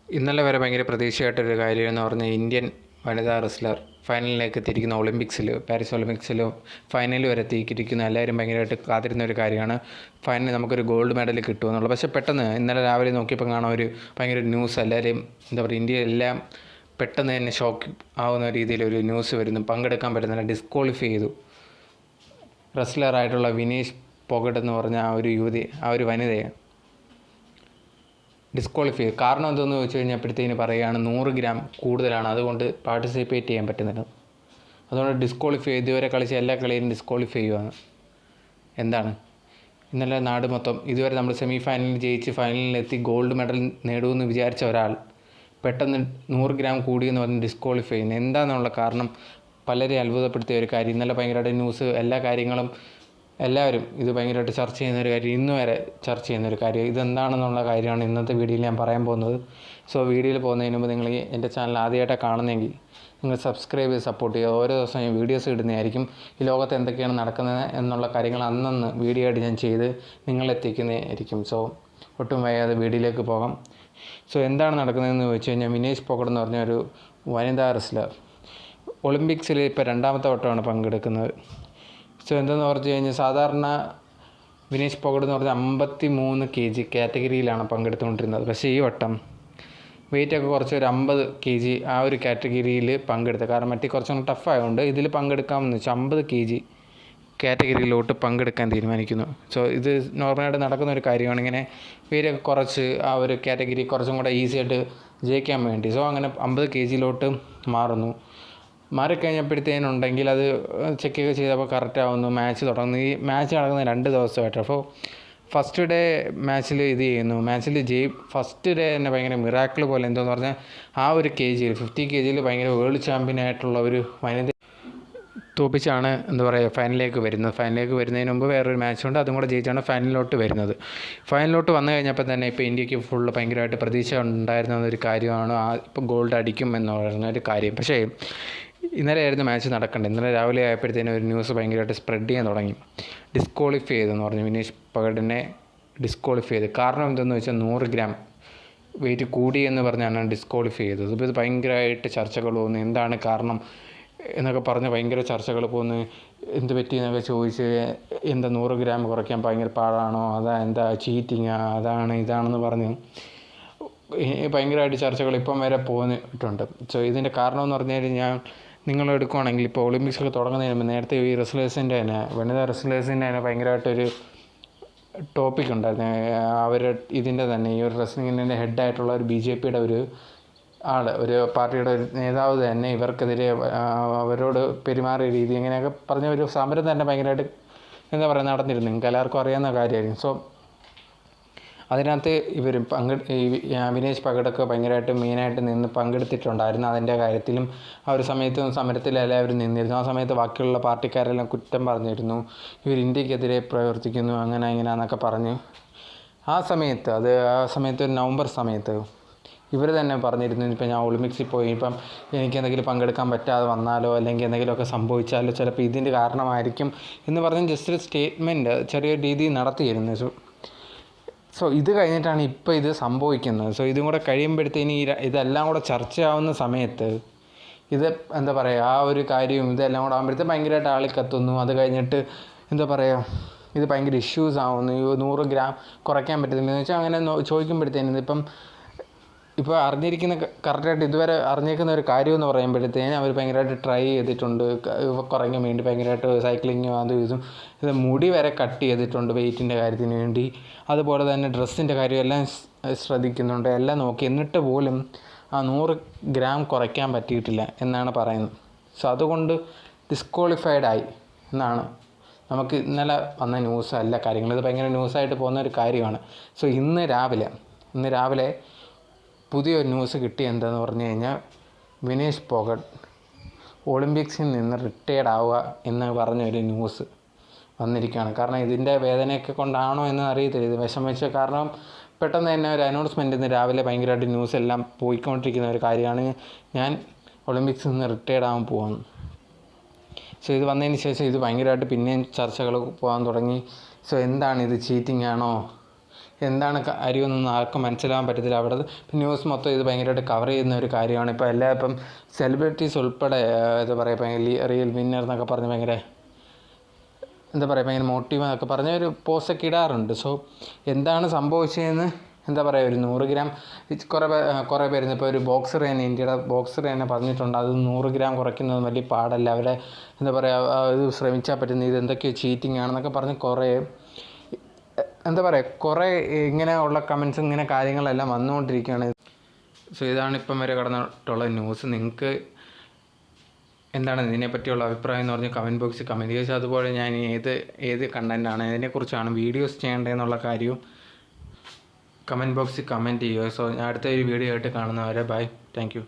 ഇന്നലെ വരെ ഭയങ്കര പ്രതീക്ഷയായിട്ടൊരു കാര്യമെന്ന് പറഞ്ഞാൽ ഇന്ത്യൻ വനിതാ റെസ്ലർ ഫൈനലിലേക്ക് എത്തിയിരിക്കുന്ന ഒളിമ്പിക്സിൽ പാരീസ് ഒളിമ്പിക്സിൽ ഫൈനൽ വരെ എത്തിയിരിക്കുന്ന എല്ലാവരും ഭയങ്കരമായിട്ട് കാത്തിരുന്ന ഒരു കാര്യമാണ് ഫൈനലിൽ നമുക്കൊരു ഗോൾഡ് മെഡൽ കിട്ടുമെന്നുള്ളത്. പക്ഷേ പെട്ടെന്ന് ഇന്നലെ രാവിലെ നോക്കിയപ്പോൾ കാണാൻ ഒരു ഭയങ്കര ന്യൂസ്, എല്ലാവരെയും എന്താ പറയുക, ഇന്ത്യയെല്ലാം പെട്ടെന്ന് തന്നെ ഷോക്ക് ആവുന്ന രീതിയിലൊരു ന്യൂസ് വരുന്നു. പങ്കെടുക്കാൻ പറ്റുന്നില്ല, ഡിസ്ക്വാളിഫൈ ചെയ്തു. റെസ്ലറായിട്ടുള്ള വിനേഷ് പൊഗട്ട് എന്ന് പറഞ്ഞ ആ ഒരു വനിതയെ ഡിസ്ക്വാളിഫൈ ചെയ്തു. കാരണം എന്തെന്ന് ചോദിച്ചു കഴിഞ്ഞപ്പോഴത്തേന് പറയുകയാണ് 100 ഗ്രാം കൂടുതലാണ്, അതുകൊണ്ട് പാർട്ടിസിപ്പേറ്റ് ചെയ്യാൻ പറ്റുന്നില്ല, അതുകൊണ്ട് ഡിസ്ക്വാളിഫൈ ചെയ്ത് ഇതുവരെ കളിച്ച എല്ലാ കളിയിലും ഡിസ്ക്വാളിഫൈ ചെയ്യുകയാണ്. എന്താണ് ഇന്നലെ നാട് മൊത്തം ഇതുവരെ നമ്മൾ സെമി ഫൈനലിൽ ജയിച്ച് ഫൈനലിലെത്തി ഗോൾഡ് മെഡൽ നേടുമെന്ന് വിചാരിച്ച ഒരാൾ പെട്ടെന്ന് 100 ഗ്രാം കൂടിയെന്ന് പറഞ്ഞ് ഡിസ്ക്വാളിഫൈ ചെയ്യുന്നത് എന്താണെന്നുള്ള കാരണം പലരെ അത്ഭുതപ്പെടുത്തിയ ഒരു കാര്യം. ഇന്നലെ ഭയങ്കരമായിട്ട് ന്യൂസ് എല്ലാ കാര്യങ്ങളും എല്ലാവരും ഇത് ഭയങ്കരമായിട്ട് ചർച്ച ചെയ്യുന്നൊരു കാര്യം, ഇന്ന് വരെ ചർച്ച ചെയ്യുന്നൊരു കാര്യം. ഇതെന്താണെന്നുള്ള കാര്യമാണ് ഇന്നത്തെ വീഡിയോയിൽ ഞാൻ പറയാൻ പോകുന്നത്. സോ വീഡിയോയിൽ പോകുന്നതിന് മുമ്പ് നിങ്ങൾ എൻ്റെ ചാനൽ ആദ്യമായിട്ടാണ് കാണുന്നതെങ്കിൽ നിങ്ങൾ സബ്സ്ക്രൈബ് ചെയ്ത് സപ്പോർട്ട് ചെയ്യുക. ഓരോ ദിവസവും ഞാൻ വീഡിയോസ് ഇടുന്നതായിരിക്കും. ഈ ലോകത്ത് എന്തൊക്കെയാണ് നടക്കുന്നത് എന്നുള്ള കാര്യങ്ങൾ അന്നന്ന് വീഡിയോ ആയിട്ട് ഞാൻ ചെയ്ത് നിങ്ങളെത്തിക്കുന്നതായിരിക്കും. സോ ഒട്ടും വയ്യാതെ വീഡിയോയിലേക്ക് പോകാം. സോ എന്താണ് നടക്കുന്നതെന്ന് ചോദിച്ചു കഴിഞ്ഞാൽ, വിനേഷ് പൊഗട്ട് എന്ന് പറഞ്ഞ ഒരു വനിതാ റെസ്ലർ ഒളിമ്പിക്സിൽ ഇപ്പോൾ 2ാമത്തെ വട്ടമാണ് പങ്കെടുക്കുന്നത്. സോ എന്തെന്ന് പറഞ്ഞു കഴിഞ്ഞാൽ, സാധാരണ വിനേഷ് പൊഗട്ട് എന്ന് പറഞ്ഞാൽ 53 kg കാറ്റഗറിയിലാണ് പങ്കെടുത്തുകൊണ്ടിരുന്നത്. പക്ഷേ ഈ വട്ടം വെയിറ്റൊക്കെ കുറച്ച് ഒരു 50 kg ആ ഒരു കാറ്റഗറിയിൽ പങ്കെടുത്തത്. കാരണം മറ്റേ കുറച്ചും കൂടി ടഫായതുകൊണ്ട് ഇതിൽ പങ്കെടുക്കാമെന്ന് വെച്ചാൽ 50 kg കാറ്റഗറിയിലോട്ട് പങ്കെടുക്കാൻ തീരുമാനിക്കുന്നു. സോ ഇത് നോർമലായിട്ട് നടക്കുന്ന ഒരു കാര്യമാണ്. ഇങ്ങനെ വെയിറ്റൊക്കെ കുറച്ച് ആ ഒരു കാറ്റഗറി കുറച്ചും കൂടെ ഈസി ആയിട്ട് ജയിക്കാൻ വേണ്ടി. സോ അങ്ങനെ 50 kg മാറുന്നു. മാറിക്കഴിഞ്ഞപ്പോഴത്തേനുണ്ടെങ്കിൽ അത് ചെക്കൊക്കെ ചെയ്തപ്പോൾ കറക്റ്റ് ആവുന്നു. മാച്ച് തുടങ്ങുന്നു. ഈ മാച്ച് നടക്കുന്നത് 2 ദിവസമായിട്ട്. അപ്പോൾ ഫസ്റ്റ് ഡേ മാച്ചിൽ ഇത് ചെയ്യുന്നു. മാച്ചിൽ ഫസ്റ്റ് ഡേ തന്നെ ഭയങ്കര മിറാക്കിൾ പോലെ എന്തോന്ന് പറഞ്ഞാൽ ആ ഒരു KG 50 kg ഭയങ്കര വേൾഡ് ചാമ്പ്യനായിട്ടുള്ള ഒരു വനിത തോപ്പിച്ചാണ് എന്താ പറയുക ഫൈനലിലേക്ക് വരുന്നത്. ഫൈനലിലേക്ക് വരുന്നതിന് മുമ്പ് വേറൊരു മാച്ചുണ്ട്, അതും കൂടെ ജയിച്ചാണ് ഫൈനലിലോട്ട് വരുന്നത്. ഫൈനലിലോട്ട് വന്നു കഴിഞ്ഞപ്പോൾ തന്നെ ഇപ്പോൾ ഇന്ത്യക്ക് ഫുള്ള് ഭയങ്കരമായിട്ട് പ്രതീക്ഷ ഉണ്ടായിരുന്ന ഒരു കാര്യമാണ് ഇപ്പോൾ ഗോൾഡ് അടിക്കും എന്ന് പറയുന്ന ഒരു കാര്യം. പക്ഷേ ഇന്നലെ ആയിരുന്നു മാച്ച് നടക്കേണ്ടത്. ഇന്നലെ രാവിലെ ആയപ്പോഴത്തേനും ഒരു ന്യൂസ് ഭയങ്കരമായിട്ട് സ്പ്രെഡ് ചെയ്യാൻ തുടങ്ങി. ഡിസ്ക്വാളിഫൈ ചെയ്തെന്ന് പറഞ്ഞു, വിനേഷ് പൊഗട്ടിനെ ഡിസ്ക്വാളിഫൈ ചെയ്ത്. കാരണം എന്തെന്ന് വെച്ചാൽ 100 ഗ്രാം വെയിറ്റ് കൂടി എന്ന് പറഞ്ഞാണ് ഡിസ്ക്വാളിഫൈ ചെയ്തത്. ഇപ്പോൾ ഇത് ഭയങ്കരമായിട്ട് ചർച്ചകൾ പോകുന്നു. എന്താണ് കാരണം എന്നൊക്കെ പറഞ്ഞ് ഭയങ്കര ചർച്ചകൾ പോകുന്നു. എന്ത് പറ്റി എന്നൊക്കെ ചോദിച്ച്, എന്താ 100 ഗ്രാം കുറയ്ക്കാൻ ഭയങ്കര പാടാണോ, എന്താ ചീറ്റിങ്ങാ, ഇതാണെന്ന് പറഞ്ഞ് ഭയങ്കരമായിട്ട് ചർച്ചകൾ ഇപ്പം വരെ പോന്നിട്ടുണ്ട്. സോ ഇതിൻ്റെ കാരണമെന്ന് പറഞ്ഞു കഴിഞ്ഞാൽ, നിങ്ങൾ എടുക്കുകയാണെങ്കിൽ ഇപ്പോൾ ഒളിമ്പിക്സൊക്കെ തുടങ്ങുന്നതിന് മുമ്പ് നേരത്തെ ഈ റെസ്ലേഴ്സിൻ്റെ തന്നെ വനിതാ റെസ്ലേഴ്സിൻ്റെ തന്നെ ഭയങ്കരമായിട്ടൊരു ടോപ്പിക് ഉണ്ടായിരുന്നു. അവർ ഇതിൻ്റെ തന്നെ ഈ ഒരു റെസ്ലിങ്ങിൻ്റെ ഹെഡായിട്ടുള്ള ഒരു BJPയുടെ ഒരു ഒരു പാർട്ടിയുടെ ഒരു നേതാവ് തന്നെ ഇവർക്കെതിരെ അവരോട് പെരുമാറിയ രീതി ഇങ്ങനെയൊക്കെ പറഞ്ഞ ഒരു സമരം തന്നെ ഭയങ്കരമായിട്ട് എന്താ പറയുക നടന്നിരുന്നു. നിങ്ങൾക്ക് എല്ലാവർക്കും അറിയാവുന്ന കാര്യമായിരിക്കും. സോ അതിനകത്ത് ഇവർ വിനേഷ് പൊഗട്ടൊക്കെ ഭയങ്കരമായിട്ട് മെയിനായിട്ട് നിന്ന് പങ്കെടുത്തിട്ടുണ്ടായിരുന്നു. അതിൻ്റെ കാര്യത്തിലും ആ ഒരു സമയത്ത് സമരത്തിൽ എല്ലാവരും നിന്നിരുന്നു. ആ സമയത്ത് ബാക്കിയുള്ള പാർട്ടിക്കാരെല്ലാം കുറ്റം പറഞ്ഞിരുന്നു, ഇവർ ഇന്ത്യക്കെതിരെ പ്രവർത്തിക്കുന്നു അങ്ങനെ എന്നൊക്കെ പറഞ്ഞ്. ആ സമയത്ത് ഒരു നവംബർ സമയത്ത് ഇവർ തന്നെ പറഞ്ഞിരുന്നു, ഇപ്പം ഞാൻ ഒളിമ്പിക്സിൽ പോയി ഇപ്പം എനിക്ക് എന്തെങ്കിലും പങ്കെടുക്കാൻ പറ്റാതെ വന്നാലോ അല്ലെങ്കിൽ എന്തെങ്കിലുമൊക്കെ സംഭവിച്ചാലോ ചിലപ്പോൾ ഇതിൻ്റെ കാരണമായിരിക്കും എന്ന് പറഞ്ഞ് ജസ്റ്റ് ഒരു സ്റ്റേറ്റ്മെൻറ്റ് ചെറിയ രീതിയിൽ നടത്തിയിരുന്നു. സോ ഇത് കഴിഞ്ഞിട്ടാണ് ഇപ്പോൾ ഇത് സംഭവിക്കുന്നത്. സോ ഇതും കൂടെ കഴിയുമ്പോഴത്തേന് ഇതെല്ലാം കൂടെ ചർച്ചയാവുന്ന സമയത്ത് ഇത് എന്താ പറയുക ആ ഒരു കാര്യവും ഇതെല്ലാം കൂടെ ആകുമ്പോഴത്തേക്ക് ഭയങ്കരമായിട്ട് ആളിക്കത്തുന്നു. അത് കഴിഞ്ഞിട്ട് എന്താ പറയുക ഇത് ഭയങ്കര ഇഷ്യൂസ് ആവുന്നു. 100 ഗ്രാം കുറയ്ക്കാൻ പറ്റുന്നില്ലെന്ന് വെച്ചാൽ അങ്ങനെ ചോദിക്കുമ്പോഴത്തേനും ഇപ്പോൾ അറിഞ്ഞിരിക്കുന്ന കറക്റ്റായിട്ട് ഇതുവരെ അറിഞ്ഞിരിക്കുന്ന ഒരു കാര്യമെന്ന് പറയുമ്പോഴത്തേനും അവർ ഭയങ്കരമായിട്ട് ട്രൈ ചെയ്തിട്ടുണ്ട് കുറയ്ക്കാൻ വേണ്ടി. ഭയങ്കരമായിട്ട് സൈക്ലിങ്ങും ഇതും മുടി വരെ കട്ട് ചെയ്തിട്ടുണ്ട് വെയിറ്റിൻ്റെ കാര്യത്തിന് വേണ്ടി. അതുപോലെ തന്നെ ഡ്രസ്സിൻ്റെ കാര്യം എല്ലാം ശ്രദ്ധിക്കുന്നുണ്ട്, എല്ലാം നോക്കി. എന്നിട്ട് പോലും ആ 100 ഗ്രാം കുറയ്ക്കാൻ പറ്റിയിട്ടില്ല എന്നാണ് പറയുന്നത്. സോ അതുകൊണ്ട് ഡിസ്ക്വാളിഫൈഡ് ആയി എന്നാണ് നമുക്ക് ഇന്നലെ വന്ന ന്യൂസ്. എല്ലാ കാര്യങ്ങളും ഇത് ഭയങ്കര ന്യൂസായിട്ട് പോകുന്ന ഒരു കാര്യമാണ്. സോ ഇന്ന് രാവിലെ പുതിയൊരു ന്യൂസ് കിട്ടി. എന്താണെന്ന് പറഞ്ഞു കഴിഞ്ഞാൽ, വിനേഷ് പൊഗട്ട് ഒളിമ്പിക്സിൽ നിന്ന് റിട്ടയർഡ് ആവുക എന്ന് പറഞ്ഞൊരു ന്യൂസ് വന്നിരിക്കുകയാണ്. കാരണം ഇതിൻ്റെ വേദനയൊക്കെ കൊണ്ടാണോ എന്ന് അറിയത്തില്ല, ഇത് വിഷമിച്ച കാരണം പെട്ടെന്ന് തന്നെ ഒരു അനൗൺസ്മെൻറ്റ് ഇന്ന് രാവിലെ ഭയങ്കരമായിട്ട് ന്യൂസ് എല്ലാം പോയിക്കൊണ്ടിരിക്കുന്ന ഒരു കാര്യമാണ്, ഞാൻ ഒളിമ്പിക്സിൽ നിന്ന് റിട്ടയർഡ് ആവാൻ പോകുന്നു. സോ ഇത് വന്നതിന് ശേഷം ഇത് ഭയങ്കരമായിട്ട് പിന്നെയും ചർച്ചകൾ പോകാൻ തുടങ്ങി. സോ എന്താണ് ഇത്, ചീറ്റിംഗ് ആണോ, എന്താണ് കാര്യമെന്നൊന്നും ആർക്കും മനസ്സിലാകാൻ പറ്റത്തില്ല. അവിടെ ന്യൂസ് മൊത്തം ഇത് ഭയങ്കരമായിട്ട് കവർ ചെയ്യുന്ന ഒരു കാര്യമാണ്. ഇപ്പോൾ ഇപ്പം സെലിബ്രിറ്റീസ് ഉൾപ്പെടെ എന്താ പറയുക, ഭയങ്കര റിയൽ വിന്നർ എന്നൊക്കെ പറഞ്ഞ് ഭയങ്കര എന്താ പറയുക, ഭയങ്കര മോട്ടീവ് എന്നൊക്കെ പറഞ്ഞ ഒരു പോസ്റ്റൊക്കെ ഇടാറുണ്ട്. സോ എന്താണ് സംഭവിച്ചതെന്ന് എന്താ പറയുക, ഒരു 100 ഗ്രാം കുറേ പേര് ഇപ്പോൾ ഒരു ബോക്സർ തന്നെ, ഇന്ത്യയുടെ ബോക്സർ തന്നെ പറഞ്ഞിട്ടുണ്ട്, അത് 100 ഗ്രാം കുറയ്ക്കുന്നത് വലിയ പാടല്ല, അവരെ എന്താ പറയുക ഇത് ശ്രമിച്ചാൽ പറ്റുന്നത്, ഇത് എന്തൊക്കെയോ ചീറ്റിംഗ് ആണെന്നൊക്കെ പറഞ്ഞ് കുറേ എന്താ പറയുക കുറേ ഇങ്ങനെയുള്ള കമൻസ്, ഇങ്ങനെ കാര്യങ്ങളെല്ലാം വന്നുകൊണ്ടിരിക്കുകയാണ്. സോ ഇതാണ് ഇപ്പം വരെ കടന്നിട്ടുള്ള ന്യൂസ്. നിങ്ങൾക്ക് എന്താണ് ഇതിനെപ്പറ്റിയുള്ള അഭിപ്രായം എന്ന് പറഞ്ഞ് കമൻറ്റ് ബോക്സിൽ കമൻറ്റ് ചെയ്യുക. അതുപോലെ ഞാൻ ഏത് കണ്ടൻറ്റാണ്, ഇതിനെക്കുറിച്ചാണ് വീഡിയോസ് ചെയ്യേണ്ടതെന്നുള്ള കാര്യവും കമൻറ്റ് ബോക്സിൽ കമൻറ്റ് ചെയ്യുക. സോ ഞാൻ അടുത്ത ഒരു വീഡിയോ ആയിട്ട് കാണുന്നവരെ ബൈ, താങ്ക് യു.